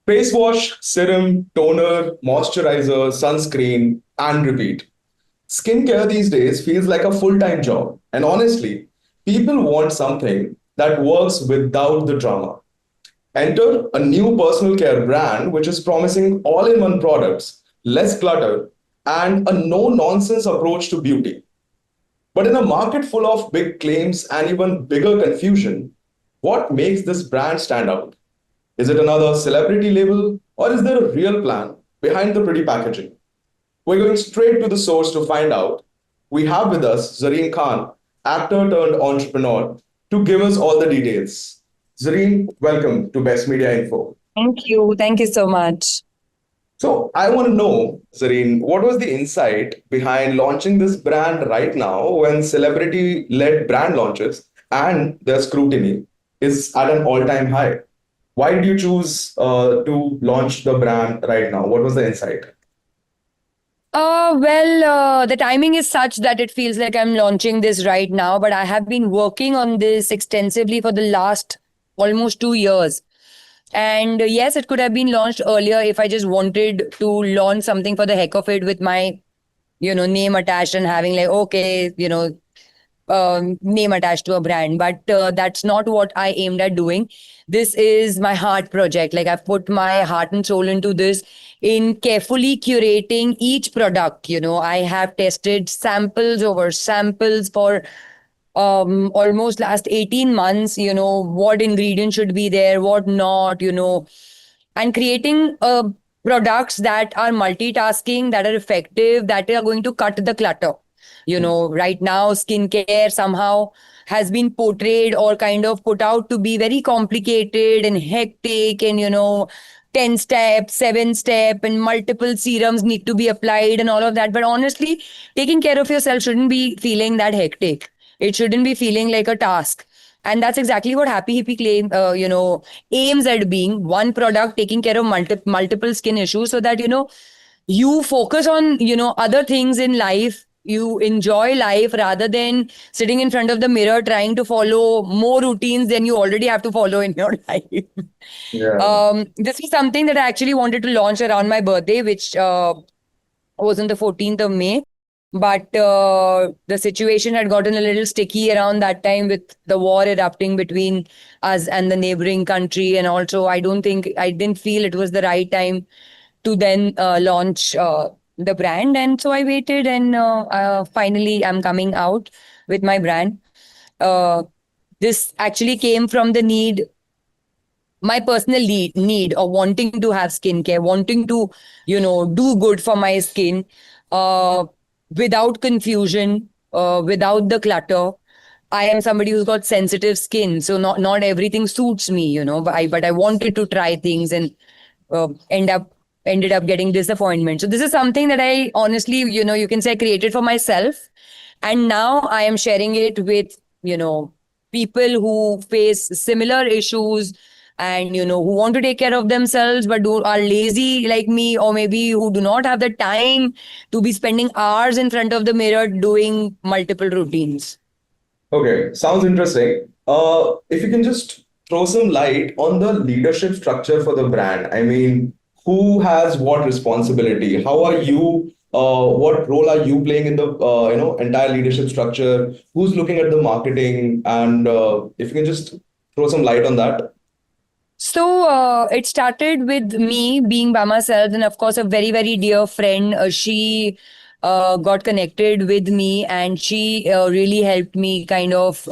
Face wash, serum, toner, moisturizer, sunscreen, and repeat. Skincare these days feels like a full time job. And honestly, people want something that works without the drama. Enter a new personal care brand which is promising all in one products, less clutter, and a no nonsense approach to beauty. But in a market full of big claims and even bigger confusion, what makes this brand stand out? Is it another celebrity label or is there a real plan behind the pretty packaging? We're going straight to the source to find out. We have with us Zareen Khan, actor turned entrepreneur, to give us all the details. Zareen, welcome to Best Media Info. Thank you. Thank you so much. So, I want to know, Zareen, what was the insight behind launching this brand right now when celebrity led brand launches and their scrutiny is at an all time high? Why did you choose to launch the brand right now? What was the insight? The timing is such that it feels like I'm launching this right now, but I have been working on this extensively for the last almost 2 years. And yes, it could have been launched earlier if I just wanted to launch something for the heck of it with my, name attached and having like, okay, name attached to a brand, but that's not what I aimed at doing. This is my heart project. Like I've put my heart and soul into this in carefully curating each product. I have tested samples over samples for almost last 18 months, what ingredients should be there, what not, and creating products that are multitasking, that are effective, that are going to cut the clutter. Right now, skincare somehow has been portrayed or kind of put out to be very complicated and hectic and, 10 step, 7 step, and multiple serums need to be applied and all of that. But honestly, taking care of yourself shouldn't be feeling that hectic. It shouldn't be feeling like a task. And that's exactly what Happy Hippie aims at being one product taking care of multiple skin issues so that, you focus on, other things in life. You enjoy life rather than sitting in front of the mirror trying to follow more routines than you already have to follow in your life. Yeah. This was something that I actually wanted to launch around my birthday, which was on the 14th of May. But the situation had gotten a little sticky around that time with the war erupting between us and the neighboring country. And also, I didn't feel it was the right time to then launch the brand. And so I waited and finally I'm coming out with my brand. Uh, this actually came from the need, my personal need of wanting to have skincare, wanting to, do good for my skin uh, without confusion, without the clutter. I am somebody who's got sensitive skin, so not everything suits me, but I wanted to try things and uh, end up ended up getting disappointment. So this is something that I honestly, you can say I created for myself. And now I am sharing it with, people who face similar issues and, who want to take care of themselves but are lazy like me, or maybe who do not have the time to be spending hours in front of the mirror doing multiple routines. Okay, sounds interesting. If you can just throw some light on the leadership structure for the brand. I mean, who has what responsibility? How are you? What role are you playing in the entire leadership structure? Who's looking at the marketing? And if you can just throw some light on that. So it started with me being by myself, and of course, a very, very dear friend. She got connected with me, and she really helped me kind of,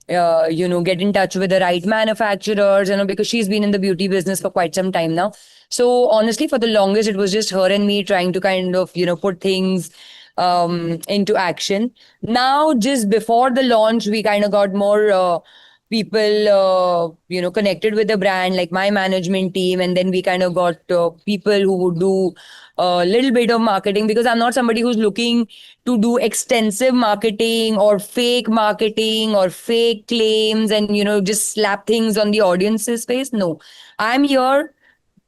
get in touch with the right manufacturers, because she's been in the beauty business for quite some time now. So honestly, for the longest, it was just her and me trying to kind of, put things into action. Now, just before the launch, we kind of got more people, connected with the brand, like my management team. And then we kind of got people who would do a little bit of marketing, because I'm not somebody who's looking to do extensive marketing or fake claims and, just slap things on the audience's face. No, I'm here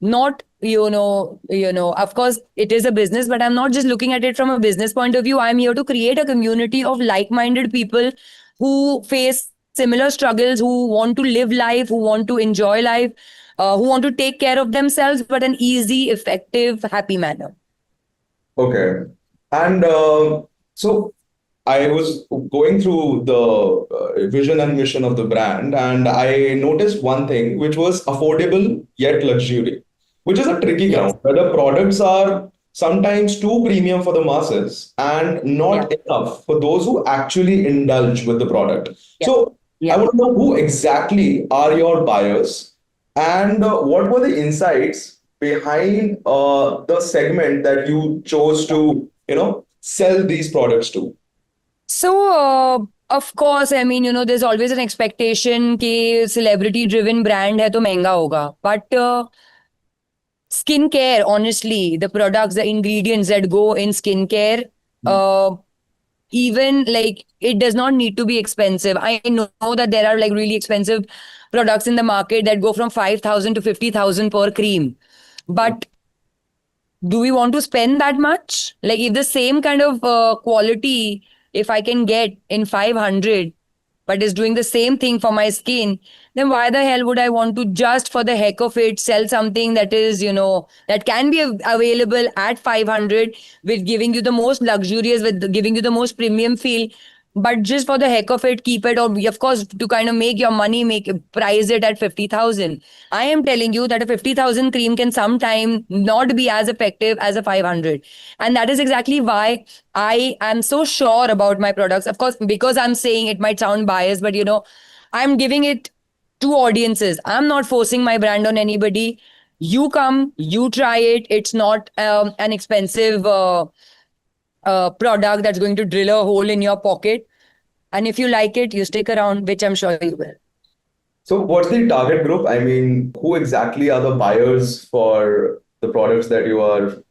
not, of course it is a business, but I'm not just looking at it from a business point of view. I'm here to create a community of like-minded people who face similar struggles, who want to live life, who want to enjoy life, who want to take care of themselves, but an easy, effective, happy manner. Okay. And so I was going through the vision and mission of the brand, and I noticed one thing, which was affordable yet luxury, which is a tricky Yes. ground where the products are sometimes too premium for the masses and Yeah. not enough for those who actually indulge with the product. Yeah. So I Yeah. want to know who exactly are your buyers and what were the insights behind the segment that you chose to, sell these products to? So, of course, I mean, there's always an expectation कि celebrity driven brand है तो महंगा होगा. But skincare, honestly, the products, the ingredients that go in skincare, uh, even like it does not need to be expensive. I know that there are like really expensive products in the market that go from 5,000 to 50,000 per cream. But do we want to spend that much? Like if the same kind of quality, if I can get in 500, but is doing the same thing for my skin, then why the hell would I want to just for the heck of it sell something that is, that can be available at 500 with giving you the most luxurious, with giving you the most premium feel, but just for the heck of it, keep it, or of course, to kind of make your money, price it at 50,000. I am telling you that a 50,000 cream can sometime not be as effective as a 500. And that is exactly why I am so sure about my products. Of course, because I'm saying it might sound biased, but I'm giving it to audiences. I'm not forcing my brand on anybody. You come, you try it. It's not an expensive product that's going to drill a hole in your pocket. And if you like it, you stick around, which I'm sure you will. So, what's the target group? I mean, who exactly are the buyers for the products that you are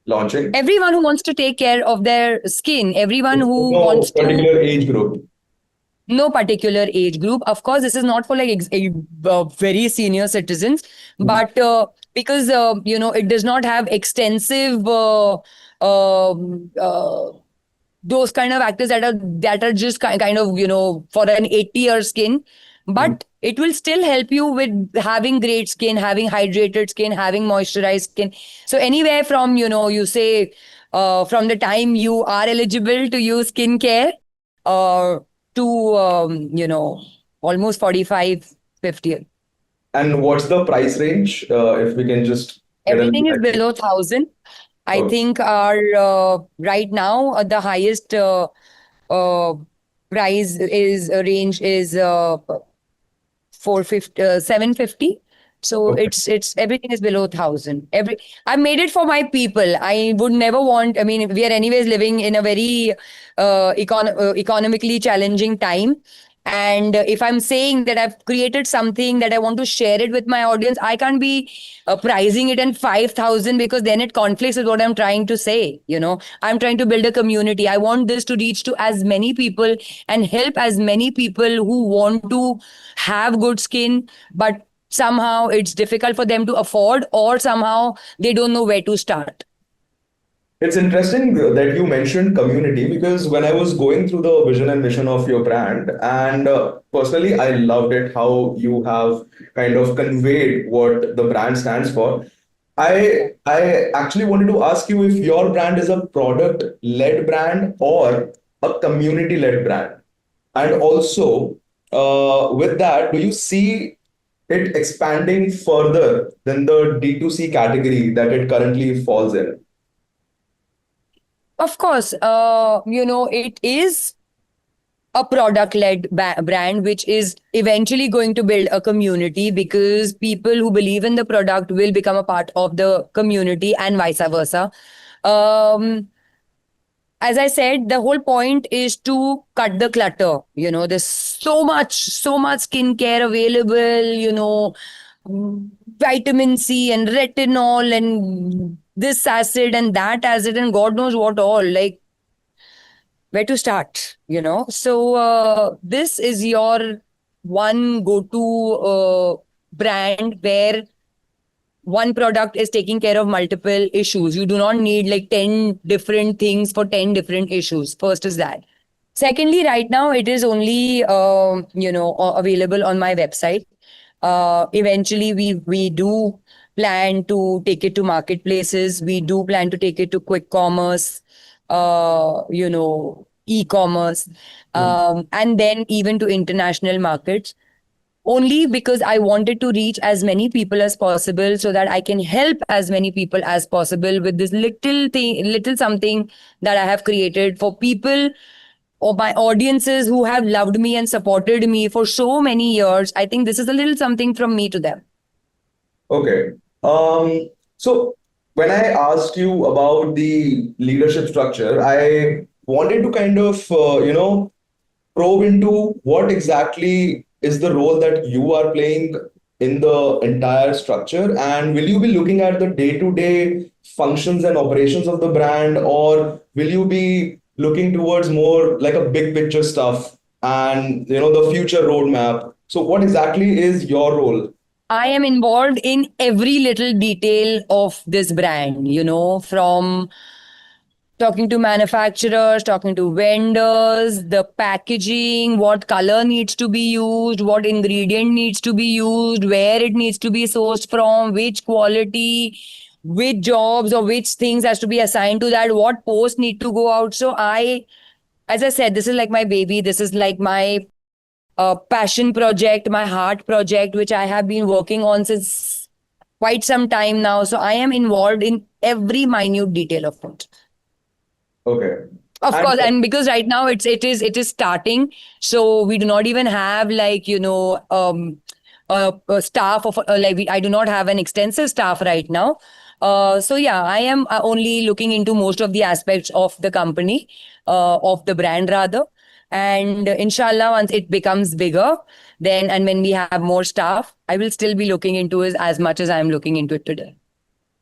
launching? Everyone who wants to take care of their skin, everyone who No wants to, particular age group. no particular age group. Of course, this is not for like very senior citizens, but because, it does not have extensive those kind of actors that are just kind of for an 80-year skin, but it will still help you with having great skin, having hydrated skin, having moisturized skin. So anywhere from you say from the time you are eligible to use skincare to almost 45, 50. And what's the price range? If we can just get an Everything is idea. below 1,000. I Okay. think our right now the highest uh, price is range is 450, 750. So Okay. it's everything is below 1,000. I made it for my people. I would never want. I mean, we are anyways living in a very economically challenging time. And if I'm saying that I've created something that I want to share it with my audience, I can't be pricing it in 5,000 because then it conflicts with what I'm trying to say. I'm trying to build a community. I want this to reach to as many people and help as many people who want to have good skin, but somehow it's difficult for them to afford, or somehow they don't know where to start. It's interesting that you mentioned community because when I was going through the vision and mission of your brand, and personally, I loved it how you have kind of conveyed what the brand stands for. I actually wanted to ask you if your brand is a product-led brand or a community-led brand. And also, with that, do you see it expanding further than the D2C category that it currently falls in? Of course, it is a product led brand, which is eventually going to build a community because people who believe in the product will become a part of the community and vice versa. Um, as I said, the whole point is to cut the clutter. There's so much skincare available, vitamin C and retinol and this acid and that acid and God knows what all. Like, where to start, So this is your one go-to brand where one product is taking care of multiple issues. You do not need like 10 different things for 10 different issues. First is that. Secondly, right now it is only, available on my website. Eventually, we do plan to take it to marketplaces. We do plan to take it to quick commerce, e-commerce, and then even to international markets. Only because I wanted to reach as many people as possible so that I can help as many people as possible with this little thing, little something that I have created for people or my audiences who have loved me and supported me for so many years. I think this is a little something from me to them. Okay. So when I asked you about the leadership structure, I wanted to kind of, probe into what exactly is the role that you are playing in the entire structure, and will you be looking at the day-to-day functions and operations of the brand, or will you be looking towards more like a big picture stuff and the future roadmap? So what exactly is your role? I am involved in every little detail of this brand, from talking to manufacturers, talking to vendors, the packaging, what color needs to be used, what ingredient needs to be used, where it needs to be sourced from, which quality, which jobs or which things has to be assigned to that, what posts need to go out. So as I said, this is like my baby. This is like my passion project, my heart project, which I have been working on since quite some time now. So I am involved in every minute detail of it. Okay. Of And course, and because right now it is starting, so we do not even have like a staff of I do not have an extensive staff right now. So yeah, I am only looking into most of the aspects of the company, of the brand rather, and inshallah once it becomes bigger, then and when we have more staff, I will still be looking into it as much as I am looking into it today.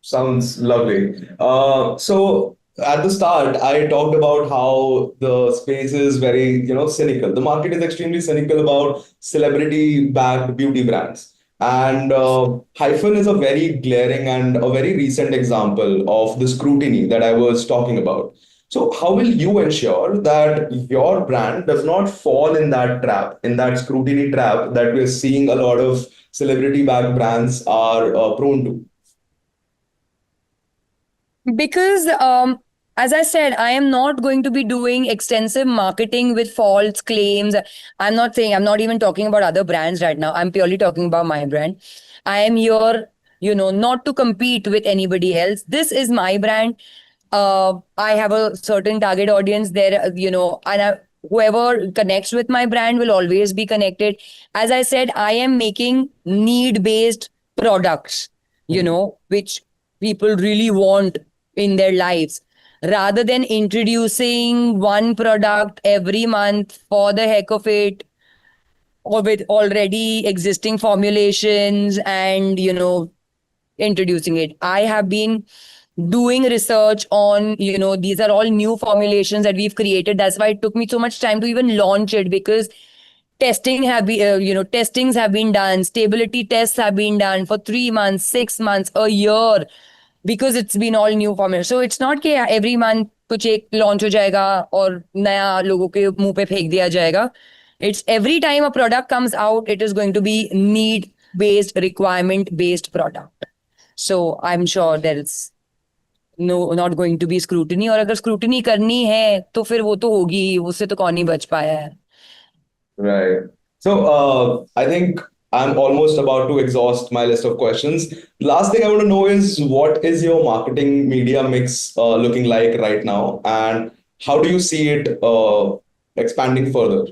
sounds lovely. So at the start, I talked about how the space is very, cynical. The market is extremely cynical about celebrity-backed beauty brands. And Hyphen is a very glaring and a very recent example of the scrutiny that I was talking about. So how will you ensure that your brand does not fall in that trap, in that scrutiny trap that we're seeing a lot of celebrity-backed brands are prone to? Because, as I said, I am not going to be doing extensive marketing with false claims. I'm not even talking about other brands right now. I'm purely talking about my brand. I am here, not to compete with anybody else. This is my brand. I have a certain target audience there, whoever connects with my brand will always be connected. As I said, I am making need based products, which people really want in their lives, rather than introducing one product every month for the heck of it, or with already existing formulations and introducing it. I have been doing research on, these are all new formulations that we've created. That's why it took me so much time to even launch it, because testings have been done, stability tests have been done for 3 months, 6 months, a year, because it's been all new formula. So it's not कि every month कुछ एक launch हो जाएगा और नया लोगों के मुंह पे फेंक दिया जाएगा. It's every time a product comes out, it is going to be need based, requirement based product. So I'm sure there is not going to be scrutiny. और अगर scrutiny करनी है तो फिर वो तो होगी ही, उससे तो कौन ही बच पाया है. Right. So I think I'm almost about to exhaust my list of questions. Last thing I want to know is what is your marketing media mix looking like right now, and how do you see it expanding further?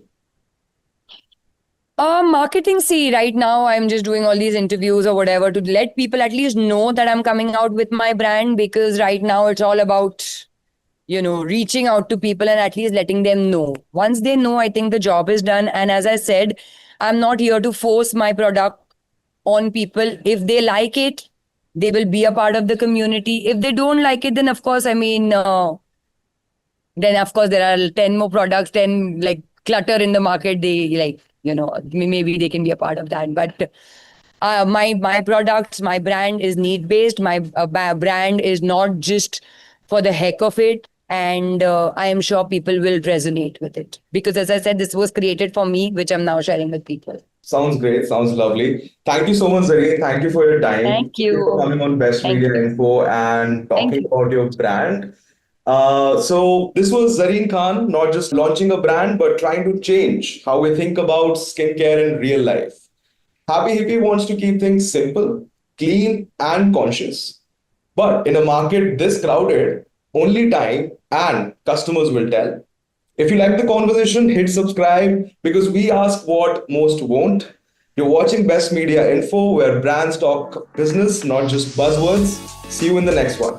Marketing, see, right now I'm just doing all these interviews or whatever to let people at least know that I'm coming out with my brand, because right now it's all about, reaching out to people and at least letting them know. Once they know, I think the job is done. And as I said, I'm not here to force my product on people. If they like it, they will be a part of the community. If they don't like it, then of course, then of course there are 10 more products, 10 like clutter in the market. They like, maybe they can be a part of that. But my products, my brand is need based. My brand is not just for the heck of it. And I am sure people will resonate with it, because as I said, this was created for me, which I'm now sharing with people. Sounds great. Sounds lovely. Thank you so much, Zareen. Thank you for your time. Thank Thank you for you. coming on Best Thank Media you. Info and Thank talking you. about your brand. So this was Zareen Khan, not just launching a brand, but trying to change how we think about skincare in real life. Happy Hippie wants to keep things simple, clean, and conscious. But in a market this crowded, only time and customers will tell. If you like the conversation, hit subscribe because we ask what most won't. You're watching Best Media Info, where brands talk business, not just buzzwords. See you in the next one.